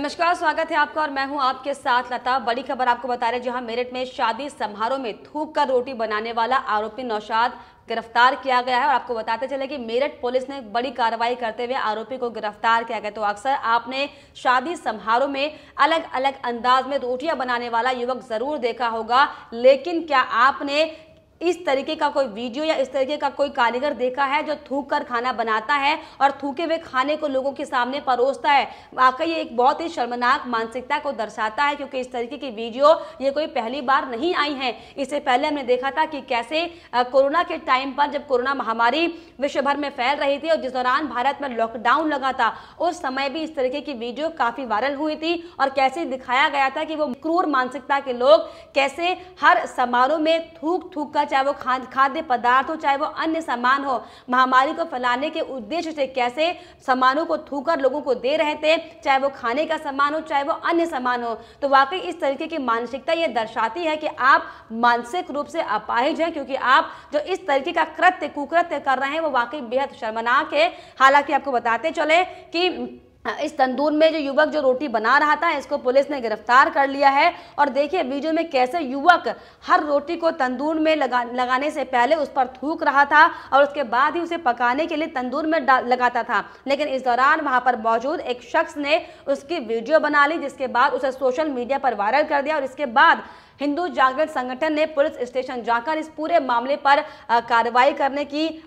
नमस्कार, स्वागत है आपका और मैं हूं आपके साथ लता। बड़ी खबर आपको बता रहे हैं, जहां मेरठ में शादी समारोह में थूक कर रोटी बनाने वाला आरोपी नौशाद गिरफ्तार किया गया है। और आपको बताते चले कि मेरठ पुलिस ने बड़ी कार्रवाई करते हुए आरोपी को गिरफ्तार किया गया। तो अक्सर आपने शादी समारोह में अलग अलग अंदाज में रोटियां बनाने वाला युवक जरूर देखा होगा, लेकिन क्या आपने इस तरीके का कोई वीडियो या इस तरीके का कोई कारीगर देखा है जो थूक कर खाना बनाता है और थूके हुए खाने को लोगों के सामने परोसता है? वाकई ये एक बहुत ही शर्मनाक मानसिकता को दर्शाता है, क्योंकि इस तरीके की वीडियो ये कोई पहली बार नहीं आई है। इससे पहले हमने देखा था कि कैसे कोरोना के टाइम पर, जब कोरोना महामारी विश्व भर में फैल रही थी और जिस दौरान भारत में लॉकडाउन लगा था, उस समय भी इस तरीके की वीडियो काफी वायरल हुई थी और कैसे दिखाया गया था कि वो क्रूर मानसिकता के लोग कैसे हर समारोह में थूक थूक कर, चाहे वो खाद्य पदार्थ हो चाहे वो अन्य सामान हो, महामारी को फैलाने के उद्देश्य से कैसे सामानों को थूकर लोगों को दे रहे थे, चाहे वो खाने का सामान हो चाहे वो अन्य सामान हो। तो वाकई इस तरीके की मानसिकता ये दर्शाती है कि आप मानसिक रूप से अपाहिज हैं, क्योंकि आप जो इस तरीके का कुकृत्य कर रहे हैं वो वाकई बेहद शर्मनाक है। हालांकि आपको बताते चले कि इस तंदूर में जो युवक जो रोटी बना रहा था, इसको पुलिस ने गिरफ्तार कर लिया है। और देखिए वीडियो में कैसे युवक हर रोटी को तंदूर में लगाने से पहले उस पर थूक रहा था और उसके बाद ही उसे पकाने के लिए तंदूर में लगाता था। लेकिन इस दौरान वहां पर मौजूद एक शख्स ने उसकी वीडियो बना ली, जिसके बाद उसे सोशल मीडिया पर वायरल कर दिया। और इसके बाद हिंदू जागरण संगठन ने पुलिस स्टेशन जाकर इस पूरे मामले पर कार्रवाई करने की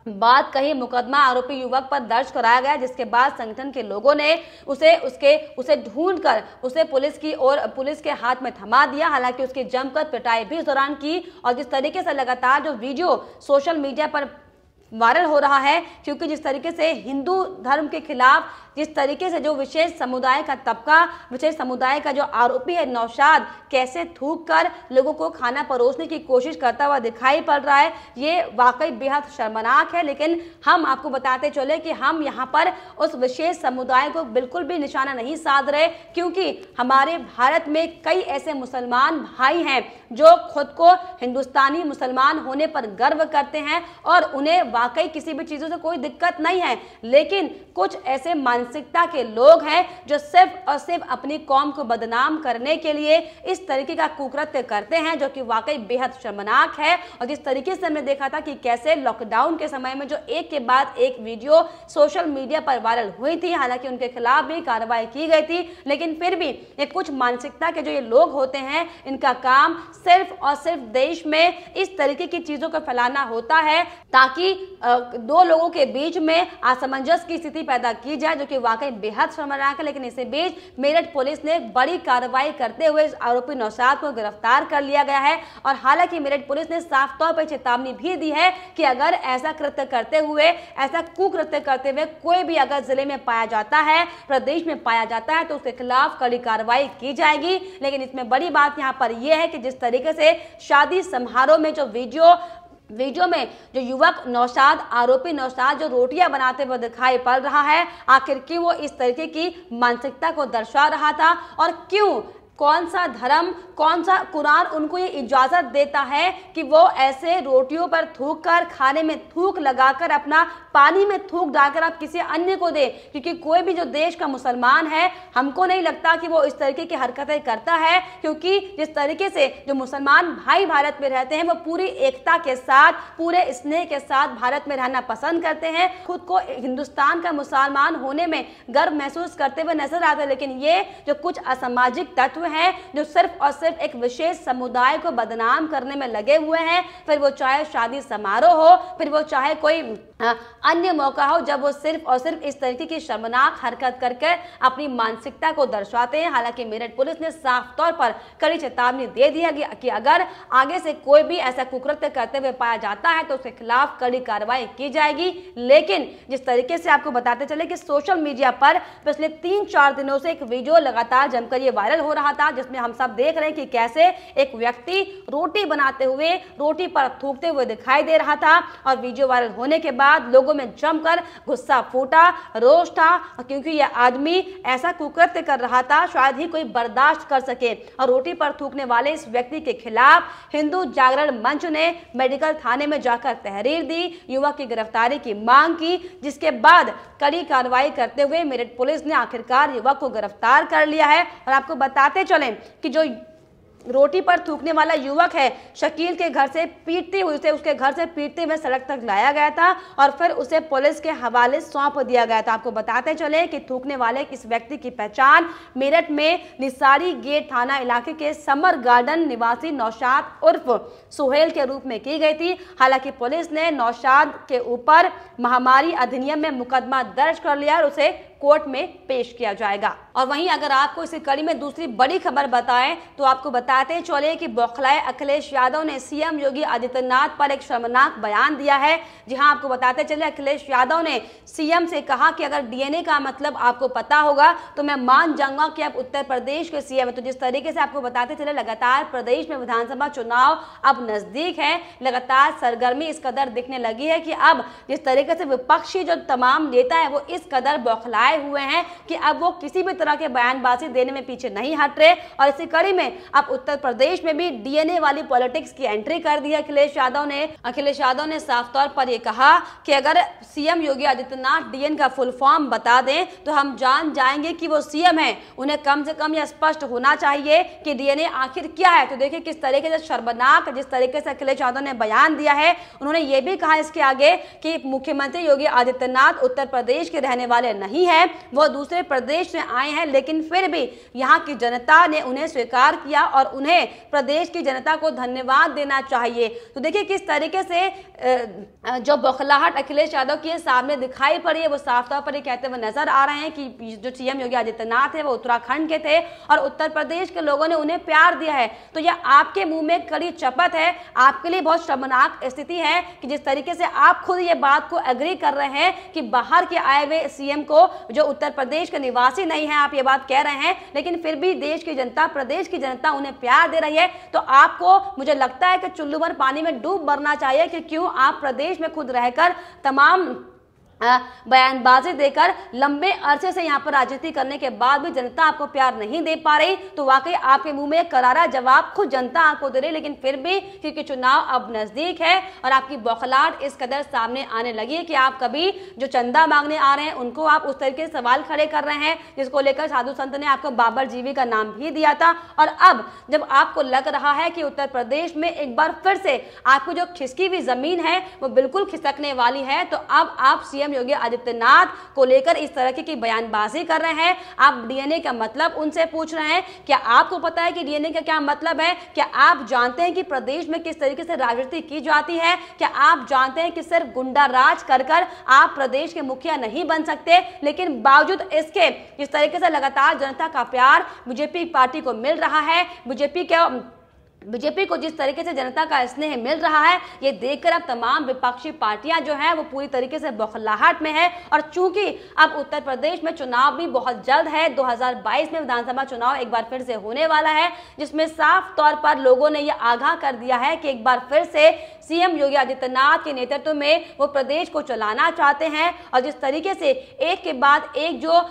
बात कही। मुकदमा आरोपी युवक पर दर्ज कराया गया, जिसके बाद संगठन के लोगों ने उसे ढूंढकर उसे पुलिस के हाथ में थमा दिया। हालांकि उसकी जमकर पिटाई भी इस दौरान की। और जिस तरीके से लगातार जो वीडियो सोशल मीडिया पर वायरल हो रहा है, क्योंकि जिस तरीके से हिंदू धर्म के खिलाफ जिस तरीके से जो विशेष समुदाय का जो आरोपी है नौशाद, कैसे थूक कर लोगों को खाना परोसने की कोशिश करता हुआ दिखाई पड़ रहा है, ये वाकई बेहद शर्मनाक है। लेकिन हम आपको बताते चले कि हम यहाँ पर उस विशेष समुदाय को बिल्कुल भी निशाना नहीं साध रहे, क्योंकि हमारे भारत में कई ऐसे मुसलमान भाई हैं जो खुद को हिंदुस्तानी मुसलमान होने पर गर्व करते हैं और उन्हें वाकई किसी भी चीजों से कोई दिक्कत नहीं है। लेकिन कुछ ऐसे मानसिकता के लोग हैं जो सिर्फ और सिर्फ अपनी कौम को बदनाम करने के लिए इस तरीके का कुकृत्य करते हैं, जो कि वाकई बेहद शर्मनाक है। और जिस तरीके से हमने देखा था कि कैसे लॉकडाउन के समय में जो एक के बाद एक वीडियो सोशल मीडिया पर वायरल हुई थी, हालांकि उनके खिलाफ भी कार्रवाई की गई थी, लेकिन फिर भी ये कुछ मानसिकता के जो ये लोग होते हैं, इनका काम सिर्फ और सिर्फ देश में इस तरीके की चीजों को फैलाना होता है ताकि दो लोगों के बीच में असमंजस की स्थिति पैदा की जाए, जो कि वाकई बेहद शर्मनाक है। लेकिन इसी बीच मेरठ पुलिस ने बड़ी कार्रवाई करते हुए आरोपी नौशाद को गिरफ्तार कर लिया गया है। और हालांकि मेरठ पुलिस ने साफ तौर पर चेतावनी भी दी है कि अगर ऐसा कुकृत्य करते हुए कोई भी अगर जिले में पाया जाता है, प्रदेश में पाया जाता है, तो उसके खिलाफ कड़ी कार्रवाई की जाएगी। लेकिन इसमें बड़ी बात यहाँ पर यह है कि जिस तरीके से शादी समारोह में जो वीडियो में जो युवक आरोपी नौशाद जो रोटियां बनाते हुए दिखाई पड़ रहा है, आखिर क्यों वो इस तरीके की मानसिकता को दर्शा रहा था और क्यों, कौन सा धर्म, कौन सा कुरान उनको ये इजाजत देता है कि वो ऐसे रोटियों पर थूक कर, खाने में थूक लगाकर, अपना पानी में थूक डालकर आप किसी अन्य को दे? क्योंकि कोई भी जो देश का मुसलमान है, हमको नहीं लगता कि वो इस तरीके की हरकतें करता है, क्योंकि जिस तरीके से जो मुसलमान भाई भारत में रहते हैं, वो पूरी एकता के साथ, पूरे स्नेह के साथ भारत में रहना पसंद करते हैं, खुद को हिंदुस्तान का मुसलमान होने में गर्व महसूस करते हुए नजर आते हैं। लेकिन ये जो कुछ असामाजिक तत्व हैं जो सिर्फ और सिर्फ एक विशेष समुदाय को बदनाम करने में लगे हुए हैं, फिर वो चाहे शादी समारोह हो, फिर वो चाहे कोई अन्य मौका हो, जब वो सिर्फ और सिर्फ इस तरीके की शर्मनाक हरकत करके अपनी मानसिकता को दर्शाते हैं। हालांकि मेरठ पुलिस ने साफ तौर पर कड़ी चेतावनी दे दी है कि अगर आगे से कोई भी ऐसा कुकृत्य करते हुए पाया जाता है तो उसके खिलाफ कड़ी कार्रवाई की जाएगी। लेकिन जिस तरीके से आपको बताते चले कि सोशल मीडिया पर पिछले 3-4 दिनों से एक वीडियो लगातार जमकर ये वायरल हो रहा था, जिसमें हम सब देख रहे हैं कि कैसे एक व्यक्ति रोटी बनाते हुए रोटी पर थूकते हुए दिखाई दे रहा था। और वीडियो वायरल होने के बाद बाद लोगों में जमकर गुस्सा फूटा, रोष था, क्योंकि यह आदमी ऐसा कुकृत्य कर रहा था शायद ही कोई बर्दाश्त कर सके। और रोटी पर थूकने वाले इस व्यक्ति के खिलाफ हिंदू जागरण मंच ने मेडिकल थाने में जाकर तहरीर दी, युवक की गिरफ्तारी की मांग की, जिसके बाद कड़ी कार्रवाई करते हुए मेरठ पुलिस ने आखिरकार युवक को गिरफ्तार कर लिया है। और आपको बताते चलें कि जो रोटी पर थूकने वाला युवक है, शकील के घर से पीटते हुए उसके घर से पीटते हुए सड़क तक लाया गया था और फिर उसे पुलिस के हवाले सौंप दिया गया था। आपको बताते चले कि थूकने वाले इस व्यक्ति की पहचान मेरठ में निसारी गेट थाना इलाके के समर गार्डन निवासी नौशाद उर्फ सुहेल के रूप में की गई थी। हालांकि पुलिस ने नौशाद के ऊपर महामारी अधिनियम में मुकदमा दर्ज कर लिया और उसे कोर्ट में पेश किया जाएगा। और वहीं अगर आपको इसी कड़ी में दूसरी बड़ी खबर बताएं तो आपको बताते चले कि बौखलाए अखिलेश यादव ने सीएम योगी आदित्यनाथ पर एक शर्मनाक बयान दिया है। जी हां, आपको बताते चले अखिलेश यादव ने सीएम से कहा कि अगर डीएनए का मतलब आपको पता होगा तो मैं मान जाऊंगा कि आप उत्तर प्रदेश के सीएम है। तो जिस तरीके से आपको बताते चले लगातार प्रदेश में विधानसभा चुनाव अब नजदीक है, लगातार सरगर्मी इस कदर दिखने लगी है कि अब जिस तरीके से विपक्षी जो तमाम नेता है वो इस कदर बौखलाए हुए हैं कि अब वो किसी भी तरह के बयानबाजी देने में पीछे नहीं हट रहे। और इसी कड़ी में अब उत्तर प्रदेश में भी डीएनए वाली पॉलिटिक्स की एंट्री कर दी है अखिलेश यादव ने साफ तौर पर यह कहा कि अगर सीएम योगी आदित्यनाथ डीएनए का फुल फॉर्म बता दें तो हम जान जाएंगे कि वो सीएम है। उन्हें कम से कम यह स्पष्ट होना चाहिए कि डीएनए आखिर क्या है। तो देखिए किस तरीके से शर्मनाक जिस तरीके से अखिलेश यादव ने बयान दिया है। उन्होंने ये भी कहा इसके आगे कि मुख्यमंत्री योगी आदित्यनाथ उत्तर प्रदेश के रहने वाले नहीं है, वो दूसरे प्रदेश से आए हैं, लेकिन फिर भी यहाँ की जनता ने उन्हें स्वीकार किया और उन्हें प्रदेश की जनता को धन्यवाद देना चाहिए। तो देखिए किस तरीके से जो बौखलाहट अखिलेश यादव की सामने दिखाई पड़ी है, वो साफ तौर पर ये कहते हुए नजर आ रहे हैं कि जो सीएम योगी आदित्यनाथ है वो उत्तराखंड के थे और उत्तर प्रदेश के लोगों ने उन्हें प्यार दिया है। तो यह आपके मुंह में कड़ी चपत है, आपके लिए बहुत शर्मनाक स्थिति है कि जिस तरीके से आप खुद ये बात को एग्री कर रहे हैं कि बाहर के आए हुए सीएम को जो उत्तर प्रदेश के निवासी नहीं है, आप ये बात कह रहे हैं, लेकिन फिर भी देश की जनता, प्रदेश की जनता उन्हें प्यार दे रही है। तो आपको मुझे लगता है कि चुल्लू भर पानी में डूब मरना चाहिए कि क्यों आप प्रदेश में खुद रहकर तमाम बयानबाजी देकर लंबे अरसे से यहाँ पर राजनीति करने के बाद भी जनता आपको प्यार नहीं दे पा रही। तो वाकई आपके मुंह में करारा जवाब खुद जनता आपको दे रही, लेकिन फिर भी क्योंकि चुनाव अब नजदीक है और आपकी बौखलाहट इस कदर सामने आने लगी है कि आप कभी जो चंदा मांगने आ रहे हैं उनको आप उस तरीके से सवाल खड़े कर रहे हैं जिसको लेकर साधु संत ने आपको बाबर जीवी का नाम भी दिया था। और अब जब आपको लग रहा है कि उत्तर प्रदेश में एक बार फिर से आपको जो खिसकी हुई जमीन है वो बिल्कुल खिसकने वाली है, तो अब आप सीएम योगी आदित्यनाथ को लेकर इस तरह की बयानबाजी कर रहे हैं। आप डीएनए का मतलब उनसे पूछ रहे हैं, क्या आपको पता है कि डीएनए का क्या मतलब है? क्या आप जानते हैं कि प्रदेश में किस तरीके से राजनीति की जाती है? क्या आप जानते हैं कि सिर्फ गुंडा राज कर आप प्रदेश के मुखिया नहीं बन सकते? लेकिन बावजूद इसके इस तरीके से लगातार जनता का प्यार बीजेपी पार्टी को मिल रहा है। बीजेपी को जिस तरीके से जनता का स्नेह मिल रहा है, ये देखकर अब तमाम विपक्षी पार्टियां जो है वो पूरी तरीके से बौखलाहट में है। और चूंकि अब उत्तर प्रदेश में चुनाव भी बहुत जल्द है, 2022 में विधानसभा चुनाव एक बार फिर से होने वाला है, जिसमें साफ तौर पर लोगों ने यह आगाह कर दिया है कि एक बार फिर से सीएम योगी आदित्यनाथ के नेतृत्व में वो प्रदेश को चलाना चाहते हैं। और जिस तरीके से एक के बाद एक जो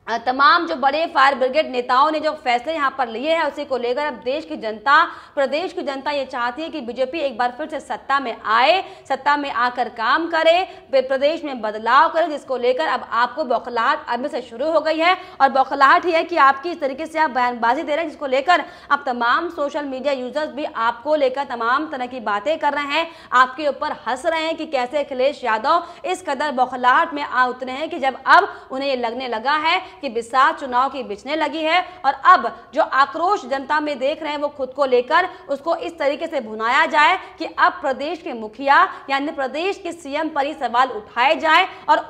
तमाम जो बड़े फायर ब्रिगेड नेताओं ने जो फैसले यहाँ पर लिए हैं उसी को लेकर अब देश की जनता, प्रदेश की जनता ये चाहती है कि बीजेपी एक बार फिर से सत्ता में आए, सत्ता में आकर काम करे, प्रदेश में बदलाव करे, जिसको लेकर अब आपको बौखलाहट अभी से शुरू हो गई है। और बौखलाहट ही है कि आपकी इस तरीके से आप बयानबाजी दे रहे हैं, जिसको लेकर अब तमाम सोशल मीडिया यूजर्स भी आपको लेकर तमाम तरह की बातें कर रहे हैं, आपके ऊपर हंस रहे हैं कि कैसे अखिलेश यादव इस कदर बौखलाहट में आ उतरे हैं कि जब अब उन्हें ये लगने लगा है कि बिसात चुनाव की बिछने लगी है। और अब जो आक्रोश जनता में देख रहे हैं वो खुद को लेकर उसको इस तरीके से भुनाया जाए कि अब प्रदेश के मुखिया यानी प्रदेश के सीएम पर ही सवाल उठाए जाए और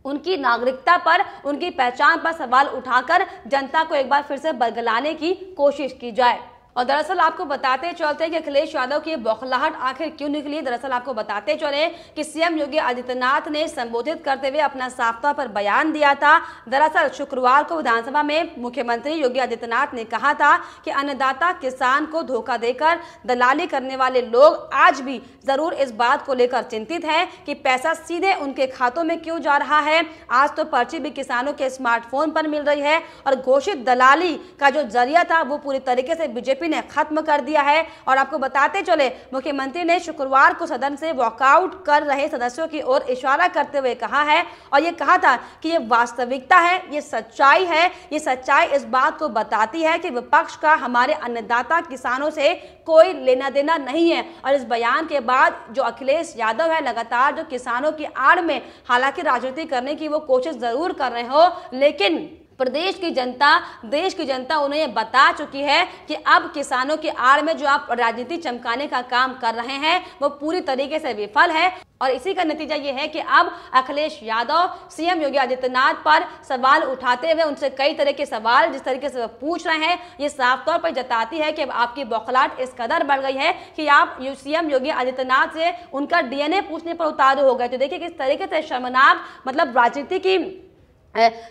उनकी नागरिकता पर, उनकी पहचान पर सवाल उठाकर जनता को एक बार फिर से बरगलाने की कोशिश की जाए। और दरअसल आपको बताते चलते हैं कि अखिलेश यादव की बौखलाहट आखिर क्यों निकली। दरअसल आपको बताते चले कि सीएम योगी आदित्यनाथ ने संबोधित करते हुए अपना साफ तौर पर बयान दिया था। दरअसल शुक्रवार को विधानसभा में मुख्यमंत्री योगी आदित्यनाथ ने कहा था कि अन्नदाता किसान को धोखा देकर दलाली करने वाले लोग आज भी जरूर इस बात को लेकर चिंतित हैं कि पैसा सीधे उनके खातों में क्यों जा रहा है। आज तो पर्ची भी किसानों के स्मार्टफोन पर मिल रही है और घोषित दलाली का जो जरिया था वो पूरी तरीके से बीजेपी ने खत्म कर दिया है। और आपको बताते चले मुख्यमंत्री ने शुक्रवार को सदन से वॉकआउट कर रहे सदस्यों की ओर इशारा करते हुए कहा है और ये कहा था कि ये वास्तविकता है, ये सच्चाई है। ये सच्चाई इस बात को बताती है कि विपक्ष का हमारे अन्नदाता किसानों से कोई लेना देना नहीं है। और इस बयान के बाद जो अखिलेश यादव है लगातार जो किसानों की आड़ में हालांकि राजनीति करने की वो कोशिश जरूर कर रहे हो, लेकिन प्रदेश की जनता, देश की जनता उन्हें ये बता चुकी है कि अब किसानों की आड़ में जो आप राजनीति चमकाने का काम कर रहे हैं वो पूरी तरीके से विफल है। और इसी का नतीजा ये है कि अब अखिलेश यादव सीएम योगी आदित्यनाथ पर सवाल उठाते हुए उनसे कई तरह के सवाल जिस तरीके से वो पूछ रहे हैं, ये साफ तौर पर जताती है कि अब आपकी बौखलाहट इस कदर बढ़ गई है कि आप सीएम योगी आदित्यनाथ से उनका डीएनए पूछने पर उतारू हो गए। तो देखिए किस तरीके से शर्मनाक, मतलब राजनीति की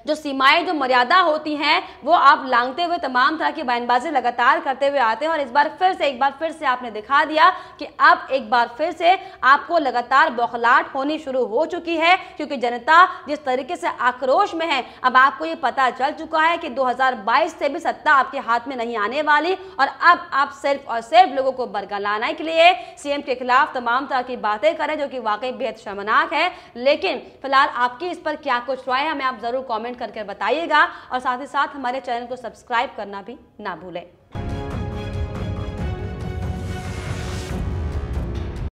जो सीमाएं, जो मर्यादा होती हैं वो आप लांघते हुए तमाम तरह की बयानबाजी लगातार करते हुए आते हैं। और इस बार एक बार फिर से आपने दिखा दिया कि अब एक बार फिर से आपको लगातार बौखलाहट होनी शुरू हो चुकी है, क्योंकि जनता जिस तरीके से आक्रोश में है अब आपको ये पता चल चुका है कि 2022 से भी सत्ता आपके हाथ में नहीं आने वाली। और अब आप सिर्फ और सिर्फ लोगों को बरगलाने के लिए सीएम के खिलाफ तमाम तरह की बातें करें, जो कि वाकई बेहद शर्मनाक है। लेकिन फिलहाल आपकी इस पर क्या कुछ राय है हमें आप जरूर कमेंट करके बताइएगा और साथ ही साथ हमारे चैनल को सब्सक्राइब करना भी ना भूलें।